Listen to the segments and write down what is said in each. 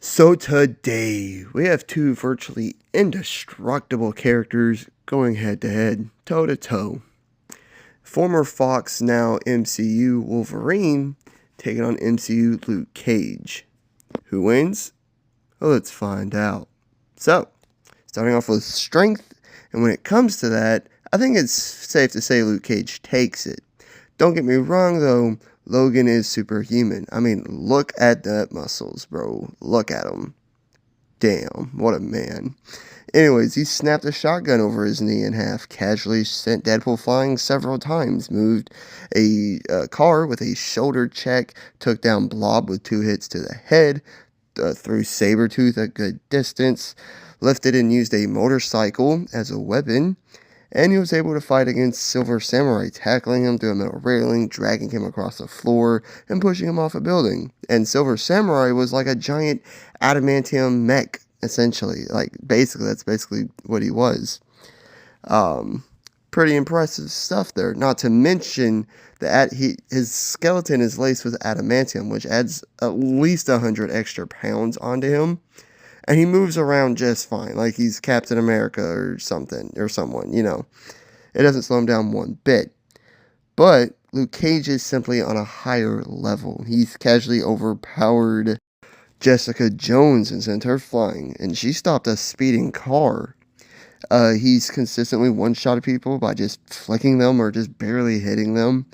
So today, we have two virtually indestructible characters going head to head, toe to toe. Former Fox, now MCU Wolverine, taking on MCU Luke Cage. Who wins? Well, let's find out. So, starting off with strength, and when it comes to that, I think it's safe to say Luke Cage takes it. Don't get me wrong though, Logan is superhuman. I mean, look at that muscles, bro. Look at him. Damn, what a man. Anyways, he snapped a shotgun over his knee in half, casually sent Deadpool flying several times, moved a car with a shoulder check, took down Blob with 2 hits to the head, threw Sabretooth a good distance, lifted and used a motorcycle as a weapon, and he was able to fight against Silver Samurai, tackling him through a metal railing, dragging him across the floor, and pushing him off a building. And Silver Samurai was like a giant adamantium mech, essentially. That's basically what he was. Pretty impressive stuff there. Not to mention that his skeleton is laced with adamantium, which adds at least 100 extra pounds onto him. And he moves around just fine, like he's Captain America or something, or someone, you know. It doesn't slow him down one bit. But Luke Cage is simply on a higher level. He's casually overpowered Jessica Jones and sent her flying, and she stopped a speeding car. He's consistently one-shotted people by just flicking them or just barely hitting them.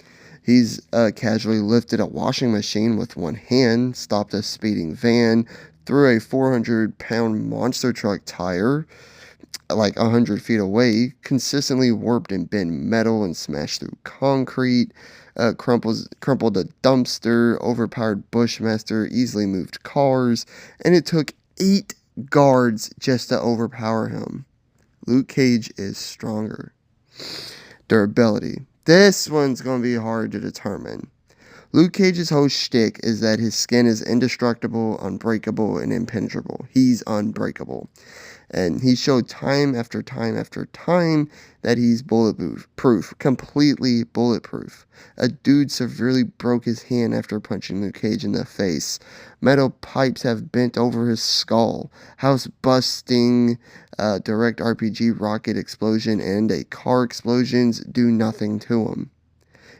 He's casually lifted a washing machine with one hand, stopped a speeding van, threw a 400-pound monster truck tire like 100 feet away, consistently warped and bent metal and smashed through concrete, crumpled a dumpster, overpowered Bushmaster, easily moved cars, and it took 8 guards just to overpower him. Luke Cage is stronger. Durability. This one's going to be hard to determine. Luke Cage's whole shtick is that his skin is indestructible, unbreakable, and impenetrable. He's unbreakable. And he showed time after time after time that he's bulletproof, completely bulletproof. A dude severely broke his hand after punching Luke Cage in the face. Metal pipes have bent over his skull. House busting, direct RPG rocket explosion, and a car explosions do nothing to him.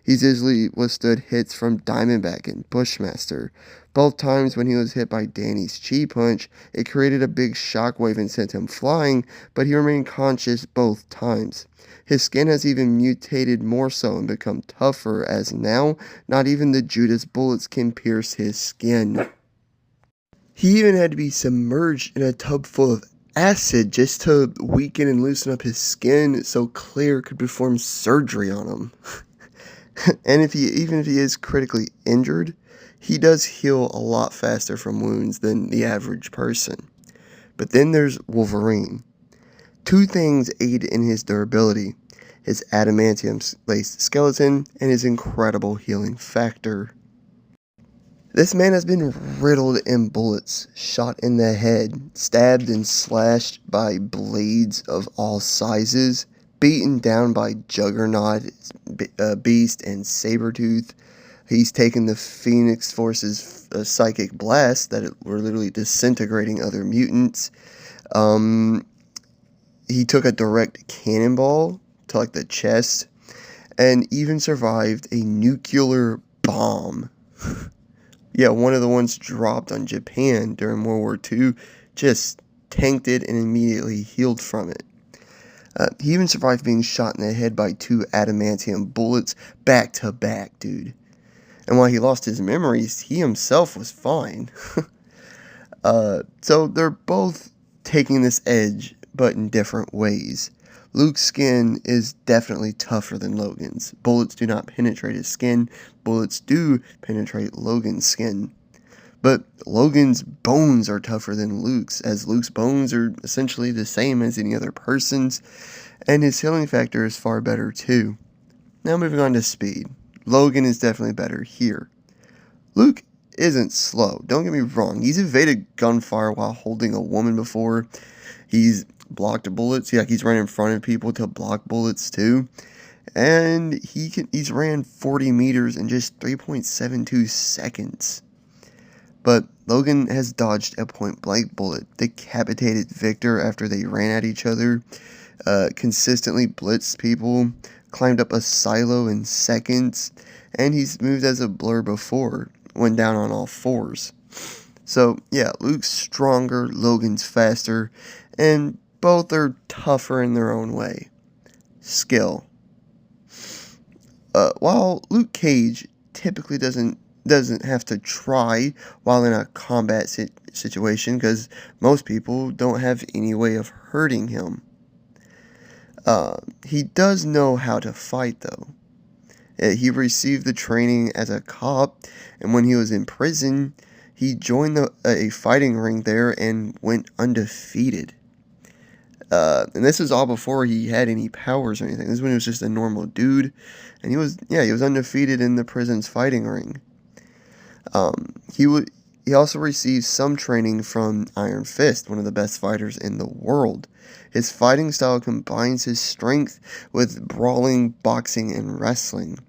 He's easily withstood hits from Diamondback and Bushmaster. Both times when he was hit by Danny's chi punch, it created a big shockwave and sent him flying, but he remained conscious both times. His skin has even mutated more so and become tougher, as now not even the Judas bullets can pierce his skin. He even had to be submerged in a tub full of acid just to weaken and loosen up his skin so Claire could perform surgery on him. And even if he is critically injured, he does heal a lot faster from wounds than the average person. But then there's Wolverine. 2 things aid in his durability: his adamantium-laced skeleton and his incredible healing factor. This man has been riddled in bullets, shot in the head, stabbed and slashed by blades of all sizes, beaten down by Juggernaut, Beast, and Sabretooth. He's taken the Phoenix Force's psychic blast that were literally disintegrating other mutants. He took a direct cannonball to like the chest, and even survived a nuclear bomb. Yeah, one of the ones dropped on Japan during World War II, just tanked it and immediately healed from it. He even survived being shot in the head by 2 adamantium bullets back to back, dude. And while he lost his memories, he himself was fine. So they're both taking this edge, but in different ways. Luke's skin is definitely tougher than Logan's. Bullets do not penetrate his skin. Bullets do penetrate Logan's skin. But Logan's bones are tougher than Luke's, as Luke's bones are essentially the same as any other person's, and his healing factor is far better too. Now moving on to speed. Logan is definitely better here. Luke isn't slow, don't get me wrong. He's evaded gunfire while holding a woman before. He's blocked bullets. He's run in front of people to block bullets too. And he's ran 40 meters in just 3.72 seconds. But Logan has dodged a point-blank bullet, decapitated Victor after they ran at each other, consistently blitzed people, climbed up a silo in seconds, and he's moved as a blur before, went down on all fours. So, yeah, Luke's stronger, Logan's faster, and both are tougher in their own way. Skill. While Luke Cage typically doesn't have to try while in a combat situation, because most people don't have any way of hurting him. He does know how to fight, though. He received the training as a cop, and when he was in prison, he joined a fighting ring there and went undefeated. And this is all before he had any powers or anything. This is when he was just a normal dude, and he was undefeated in the prison's fighting ring. He also received some training from Iron Fist, one of the best fighters in the world. His fighting style combines his strength with brawling, boxing, and wrestling.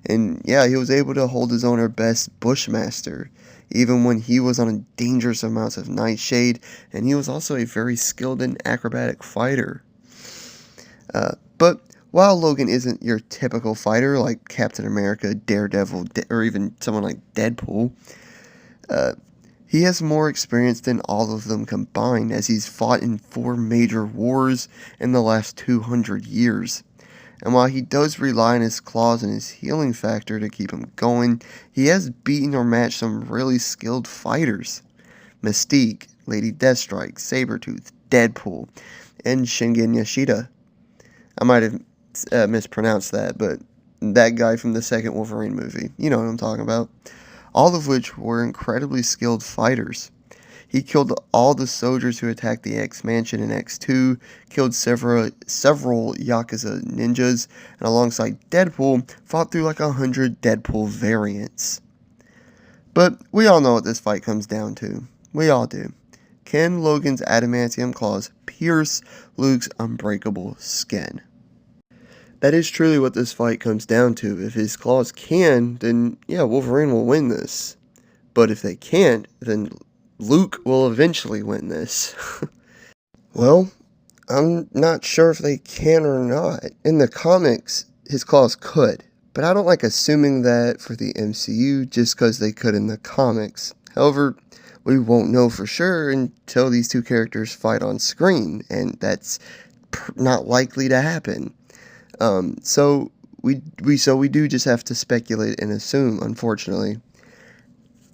And yeah, he was able to hold his own or best Bushmaster, even when he was on dangerous amounts of nightshade, and he was also a very skilled and acrobatic fighter. But while Logan isn't your typical fighter like Captain America, Daredevil, or even someone like Deadpool, he has more experience than all of them combined, as he's fought in 4 major wars in the last 200 years. And while he does rely on his claws and his healing factor to keep him going, he has beaten or matched some really skilled fighters. Mystique, Lady Deathstrike, Sabretooth, Deadpool, and Shingen Yoshida. I might have mispronounced that, but that guy from the second Wolverine movie. You know what I'm talking about. All of which were incredibly skilled fighters. He killed all the soldiers who attacked the X-Mansion in X2, killed several Yakuza ninjas, and alongside Deadpool, fought through like 100 Deadpool variants. But we all know what this fight comes down to. We all do. Can Logan's adamantium claws pierce Luke's unbreakable skin? That is truly what this fight comes down to. If his claws can, then yeah, Wolverine will win this. But if they can't, then Luke will eventually win this. Well, I'm not sure if they can or not. In the comics, his claws could. But I don't like assuming that for the MCU just because they could in the comics. However, we won't know for sure until these two characters fight on screen, and that's not likely to happen. So we do just have to speculate and assume, unfortunately.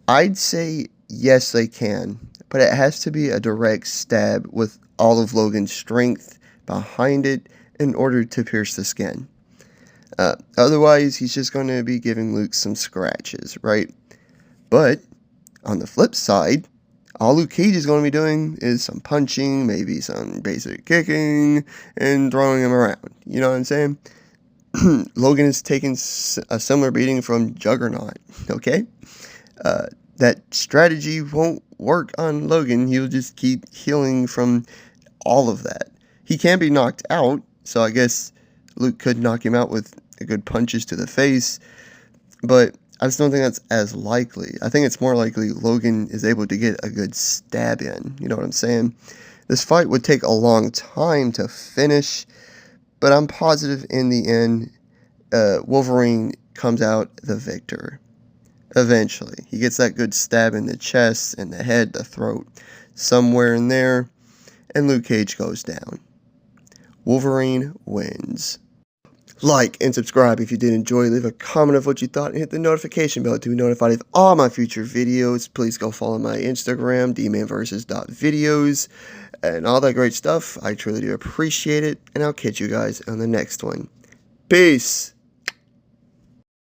I'd say yes, they can, but it has to be a direct stab with all of Logan's strength behind it in order to pierce the skin. Otherwise, he's just going to be giving Luke some scratches, right? But on the flip side, all Luke Cage is going to be doing is some punching, maybe some basic kicking, and throwing him around. You know what I'm saying? Logan is taking a similar beating from Juggernaut, okay? That strategy won't work on Logan. He'll just keep healing from all of that. He can be knocked out, so I guess Luke could knock him out with good punches to the face, but I just don't think that's as likely. I think it's more likely Logan is able to get a good stab in. You know what I'm saying? This fight would take a long time to finish, but I'm positive in the end, Wolverine comes out the victor. Eventually. He gets that good stab in the chest, and the head, the throat, somewhere in there, and Luke Cage goes down. Wolverine wins. Like and subscribe if you did enjoy. Leave a comment of what you thought and hit the notification bell to be notified of all my future videos. Please go follow my Instagram, dmanversus.videos, and all that great stuff. I truly do appreciate it, and I'll catch you guys on the next one. Peace!